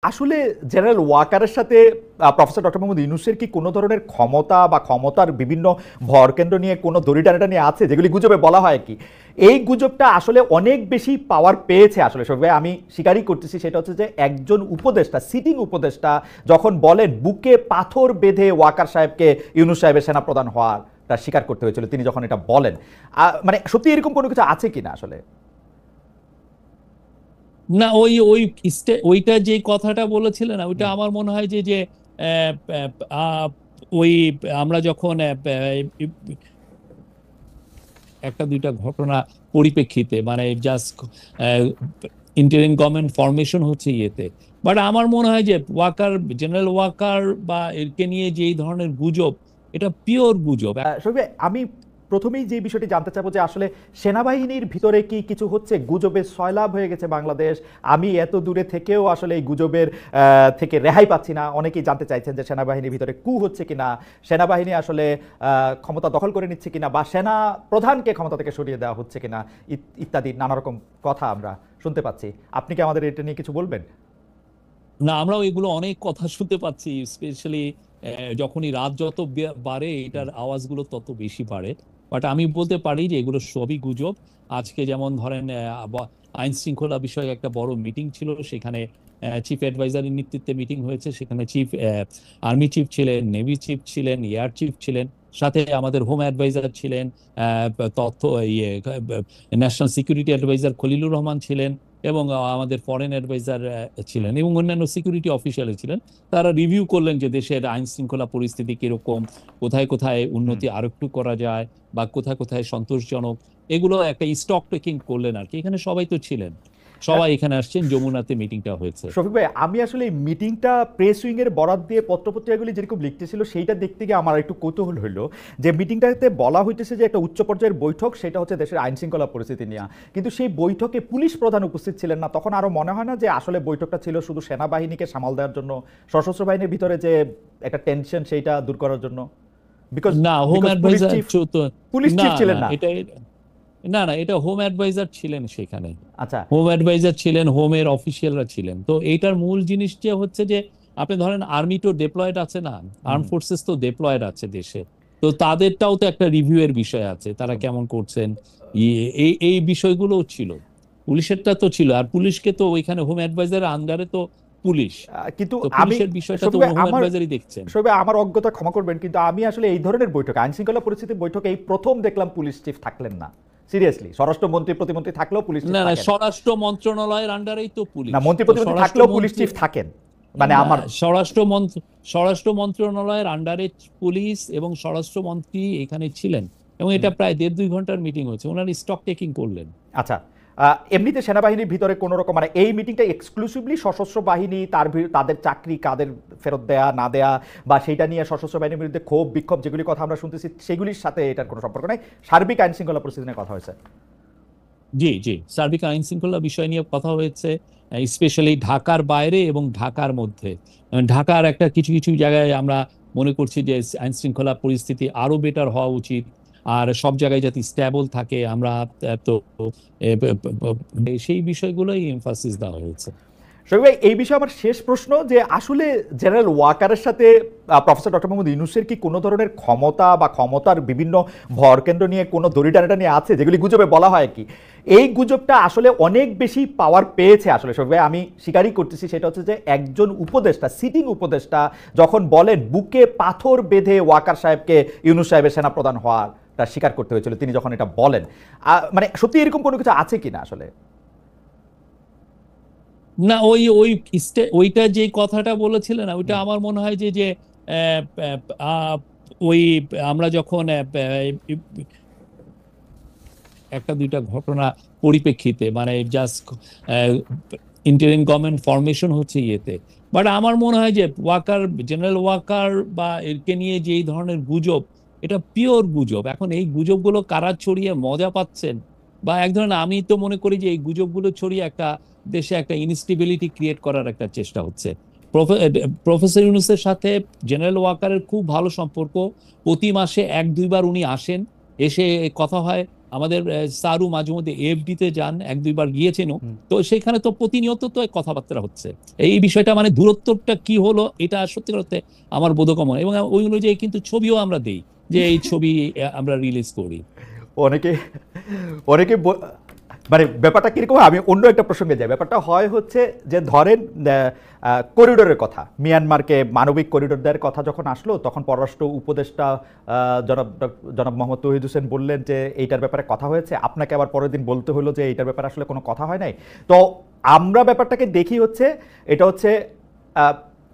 আসলে জেনারেল ওয়াকারের সাথে প্রফেসর ডক্টর মোহাম্মদ ইউনূসের কি কোনো ধরনের ক্ষমতা বা ক্ষমতার বিভিন্ন ভরকেন্দ্র নিয়ে কোনো দড়িটানাটা নিয়ে আছে যেগুলি গুজবে বলা হয় কি? এই গুজবটা আসলে অনেক বেশি পাওয়ার পেয়েছে আসলে শফিক ভাই, আমি স্বীকারই করতেছি। সেটা হচ্ছে যে একজন উপদেষ্টা, সিটিং উপদেষ্টা যখন বলেন বুকে পাথর বেঁধে ওয়াকার সাহেবকে ইউনূস সাহেবের সেনাপ্রধান হওয়াটা স্বীকার করতে হয়েছিল, তিনি যখন এটা বলেন, মানে সত্যি এরকম কোনো কিছু আছে কিনা আসলে? না, ওই ওই ওইটা যে কথাটা বলেছিলেন না, ওইটা আমার মনে হয় যে যে আহ, আহ, ওই আমরা যখন একটা দুইটা ঘটনা পরিপ্রেক্ষিতে মানে জাস্ট ইন্টারিম গভর্নমেন্ট ফরমেশন হচ্ছে ইয়েতে। বাট আমার মনে হয় যে ওয়াকার, জেনারেল ওয়াকার বা এরকে নিয়ে যে এই ধরনের গুজব, এটা পিওর গুজব। শফিক ভাই, আমি প্রথমেই যে বিষয়টি জানতে চাবো যে আসলে সেনাবাহিনীর ভিতরে কি কিছু হচ্ছে? গুজবের সয়লাভ হয়ে গেছে বাংলাদেশ। আমি এত দূরে থেকেও আসলে এই গুজবের থেকে রেহাই পাচ্ছি না। অনেকেই জানতে চাইছেন যে সেনাবাহিনীর ভিতরে কু হচ্ছে কিনা, সেনাবাহিনী আসলে ক্ষমতা দখল করে নিচ্ছে কিনা, বা সেনা প্রধানকে ক্ষমতা থেকে সরিয়ে দেওয়া হচ্ছে কিনা, ইত্যাদি নানা রকম কথা আমরা শুনতে পাচ্ছি। আপনি কি আমাদের এটা নিয়ে কিছু বলবেন? না, আমরাও এগুলো অনেক কথা শুনতে পাচ্ছি, স্পেশালি যখনই রাত যত বাড়ে এটার আওয়াজগুলো তত বেশি বাড়ে। বাট আমি বলতে পারি যে এগুলো সবই গুজব। আজকে যেমন ধরেন আইন শৃঙ্খলা বিষয়ে একটা বড় মিটিং ছিল, সেখানে চিফ অ্যাডভাইজারের নেতৃত্বে মিটিং হয়েছে। সেখানে আর্মি চিফ ছিলেন, নেভি চিফ ছিলেন, এয়ার চিফ ছিলেন, সাথে আমাদের হোম অ্যাডভাইজার ছিলেন, তথ্য ইয়ে national security adviser Khalilur Rahman ছিলেন, এবং আমাদের ফরেন অ্যাডভাইজার ছিলেন, এবং অন্যান্য সিকিউরিটি অফিসিয়াল ছিলেন। তারা রিভিউ করলেন যে দেশের আইন শৃঙ্খলা পরিস্থিতি কিরকম, কোথায় কোথায় উন্নতি আরো একটু করা যায়, বা কোথায় কোথায় সন্তোষজনক। এগুলো একটা স্টক টেকিং করলেন আর কি। এখানে সবাই তো ছিলেন, সবাই এখানে আসছেন, যমুনাতে মিটিংটা হয়েছে। শফিক ভাই, আমি আসলে এই মিটিংটা প্রেস উইং এর বরাত দিয়ে পত্রপত্রিকাগুলি যেরকম লিখতেছিল সেইটা দেখতে গিয়ে আমার একটু কৌতূহল হইলো যে মিটিংটাতে বলা হইতেছে যে একটা উচ্চ পর্যায়ের বৈঠক, সেটা হচ্ছে দেশের আইন শৃঙ্খলা পরিস্থিতি নিয়ে। কিন্তু সেই বৈঠকে পুলিশ প্রধান উপস্থিত ছিলেন না। তখন আরো মনে হয় না যে আসলে বৈঠকটা ছিল শুধু সেনাবাহিনীকে সামাল দেওয়ার জন্য, সশস্ত্র বাহিনীর ভিতরে যে একটা টেনশন সেইটা দূর করার জন্য? বিকজ না, হোম বিকজ অ্যাডভাইজার পুলিশ না, চিফ ছিলেন না না। এটা, না না এটা হোম অ্যাডভাইজার ছিলেন সেখানে। আচ্ছা। হোম অ্যাডভাইজার ছিলেন, হোমের অফিসিয়ালরা ছিলেন। তো এইটার মূল জিনিস যে হচ্ছে যে আপনি ধরেন আর্মি তো ডেপ্লয়েড আছে না, আর্ম ফোর্সেস তো ডেপ্লয়েড আছে দেশে। তো তাদেরটাও তো একটা রিভিউ এর বিষয় আছে, তারা কেমন করছেন, এই এই বিষয়গুলোও ছিল। পুলিশেরটা তো ছিল, আর পুলিশকে তো ওইখানে হোম অ্যাডভাইজারের আন্ডারে তো পুলিশ। কিন্তু তো আমি পুলিশের বিষয়টা তো শফিক ভাই, হোম আমার অ্যাডভাইজারই দেখছেন। শফিক ভাই, আমার অজ্ঞতা ক্ষমা করবেন, কিন্তু আমি আসলে এই ধরনের বৈঠকে, আইন শৃঙ্খলা পরিস্থিতির বৈঠকে এই প্রথম দেখলাম পুলিশ চিফ থাকলেন না। সিরিয়াসলি, স্বরাষ্ট্রমন্ত্রী প্রতিমন্ত্রী থাকলেও পুলিশ চিফ না না, থাকেন স্বরাষ্ট্র মন্ত্রণালয়ের আন্ডারেই তো না। পুলিশ। মন্ত্রী তো প্রতিমন্ত্রী থাকলেও পুলিশ স্বরাষ্ট্রমন্ত্রী, চিফ থাকেন, মানে না, আমার। স্বরাষ্ট্র মন্ত্রণালয়ের আন্ডারে পুলিশ এবং স্বরাষ্ট্রমন্ত্রী এখানে ছিলেন, এবং এটা প্রায় 1.5-2 ঘন্টার মিটিং হয়েছে, ওনারা স্টক টেকিং করলেন। আচ্ছা। এমনিতে সেনাবাহিনীর ভিতরে কোনো রকম, মানে এই মিটিংটা এক্সক্লুসিভলি সশস্ত্র বাহিনী, তাদের চাকরি কাদের ফেরত দেয়া না দেয়া, বা সেইটা নিয়ে সশস্ত্র বাহিনীর বিরুদ্ধে ক্ষোভ বিক্ষোভ যেগুলি কথা আমরা শুনতেছি, সেগুলির সাথে এটার কোনো সম্পর্ক নাই? সার্বিক আইন শৃঙ্খলা পরিস্থিতি নিয়ে কথা হয়েছে। জি জি, সার্বিক আইন শৃঙ্খলা বিষয় নিয়ে কথা হয়েছে, স্পেশালি ঢাকার বাইরে এবং ঢাকার মধ্যে। ঢাকার একটা কিছু কিছু জায়গায় আমরা মনে করছি যে আইন শৃঙ্খলা পরিস্থিতি আরো বেটার হওয়া উচিত, আর সব জায়গায় যাতে স্ট্যাবল থাকে আমরা, তো সেই বিষয়গুলোই এমফাসিস দেওয়া হয়েছে। শফিক ভাই, এই বিষয়ে আমার শেষ প্রশ্ন যে আসলে জেনারেল ওয়াকারের সাথে প্রফেসর ডক্টর মোহাম্মদ ইউনূসের কি কোনো ধরনের ক্ষমতা বা ক্ষমতার বিভিন্ন ভরকেন্দ্র নিয়ে কোনো দড়িটানাটা নিয়ে আছে যেগুলি গুজবে বলা হয় কি? এই গুজবটা আসলে অনেক বেশি পাওয়ার পেয়েছে আসলে শফিক ভাই, আমি স্বীকারই করতেছি। সেটা হচ্ছে যে একজন উপদেষ্টা, সিটিং উপদেষ্টা যখন বলেন বুকে পাথর বেঁধে ওয়াকার সাহেবকে ইউনূস সাহেবের সেনাপ্রধান হওয়াটা স্বীকার করতে হয়েছিল, তিনি যখন এটা বলেন, মানে সত্যি এরকম কোনো কিছু আছে কিনা আসলে? না, ওই ওই ওইটা যে কথাটা বলেছিলেন না, ওইটা আমার মনে হয় যে যে আহ, আহ, ওই আমরা যখন একটা দুইটা ঘটনা পরিপ্রেক্ষিতে মানে জাস্ট ইন্টারিম গভর্নমেন্ট ফরমেশন হচ্ছে ইয়েতে। বাট আমার মনে হয় যে ওয়াকার, জেনারেল ওয়াকার বা এরকে নিয়ে যে এই ধরনের গুজব, এটা পিওর গুজব। এখন এই গুজবগুলো কারা ছড়িয়ে মজা পাচ্ছেন, বা এক ধরনের, আমি তো মনে করি যে এই গুজবগুলো ছড়িয়ে একটা দেশে একটা ইনস্টেবিলিটি ক্রিয়েট করার একটা চেষ্টা হচ্ছে। প্রফেসর ইউনূসের সাথে জেনারেল ওয়াকারের খুব ভালো সম্পর্ক। প্রতি মাসে 1-2 বার উনি আসেন, এসে কথা হয়। আমাদের সারু মাঝে মধ্যে এফডিতে যান, এক দুইবার গিয়েছেন, তো সেখানে তো প্রতিনিয়ত তো এই কথাবার্তা হচ্ছে। এই বিষয়টা মানে দূরত্বটা কি হলো এটা সত্যি করতে আমার বোধগম্য, এবং ওই অনুযায়ী কিন্তু ছবিও আমরা দেই, যে এই ছবি আমরা রিলিজ করি। অনেকে অনেকে মানে ব্যাপারটা কিরকম হয়, আমি অন্য একটা প্রসঙ্গে যাই। ব্যাপারটা হয় হচ্ছে যে ধরেন করিডোরের কথা, মিয়ানমারকে মানবিক করিডোর দেওয়ার কথা যখন আসলো, তখন পররাষ্ট্র উপদেষ্টা জনাব মোহাম্মদ তৌহিদ হোসেন বললেন যে এইটার ব্যাপারে কথা হয়েছে, আপনাকে আবার পরের দিন বলতে হলো যে এইটার ব্যাপারে আসলে কোনো কথা হয় নাই। তো আমরা ব্যাপারটাকে দেখি হচ্ছে এটা হচ্ছে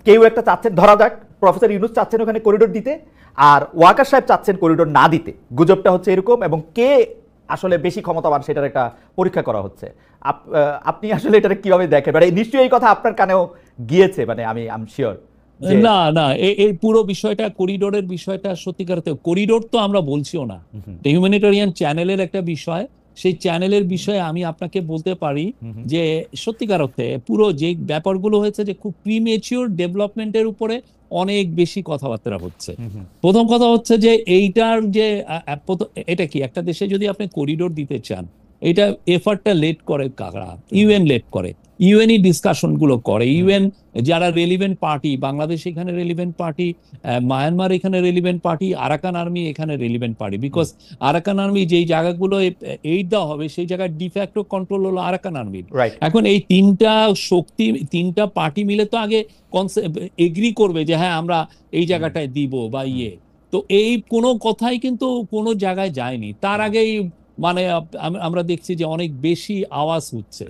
কেউ একটা চাচ্ছেন, ধরা যাক প্রফেসর ইউনূস চাচ্ছেন ওখানে করিডোর দিতে, আর ওয়াকার সাহেব চাচ্ছেন করিডোর না দিতে। গুজবটা হচ্ছে এরকম, এবং কে আসলে বেশি ক্ষমতাবান সেটার একটা পরীক্ষা করা হচ্ছে। আপনি আসলে এটা কিভাবে দেখেন? মানে নিশ্চয়ই এই কথা আপনার কানেও গিয়েছে, মানে আমি শিওর। না না, এই পুরো বিষয়টা, করিডোরের বিষয়টা সত্যিকার করিডোর তো আমরা বলছিও না, হিউম্যানিটেরিয়ান চ্যানেলের একটা বিষয়। সেই চ্যানেলের বিষয়ে আমি আপনাকে বলতে পারি যে সত্যিকার অর্থে পুরো যে ব্যাপারগুলো হয়েছে, যে খুব প্রিমেচিওর ডেভেলপমেন্টের উপরে অনেক বেশি কথাবার্তা হচ্ছে। প্রথম কথা হচ্ছে যে এইটার যে এটা কি, একটা দেশে যদি আপনি করিডোর দিতে চান, এটা এফার্টটা লেট করে কারা? ইউএন লেট করে, ইউএনই ডিসকাশন গুলো করে, ইউএন যারা রেলিভেন্ট পার্টি, বাংলাদেশ এখানে রেলিভেন্ট পার্টি, মায়ানমার এখানে রেলিভেন্ট পার্টি, আরাকান আর্মি এখানে relevant party. Because Arakan army যেই জায়গাগুলো এইড দেওয়া হবে সেই জায়গায় ডিফ্যাক্টো কন্ট্রোল হলো আরাকান আর্মির। এখন এই তিনটা শক্তি, তিনটা পার্টি মিলে তো আগে এগ্রি করবে যে হ্যাঁ আমরা এই জায়গাটায় দিব বা ইয়ে। তো এই কোনো কথাই কিন্তু কোনো জায়গায় যায়নি, তার আগেই মানে আমরা দেখছি যে অনেক বেশি আওয়াজ হচ্ছে।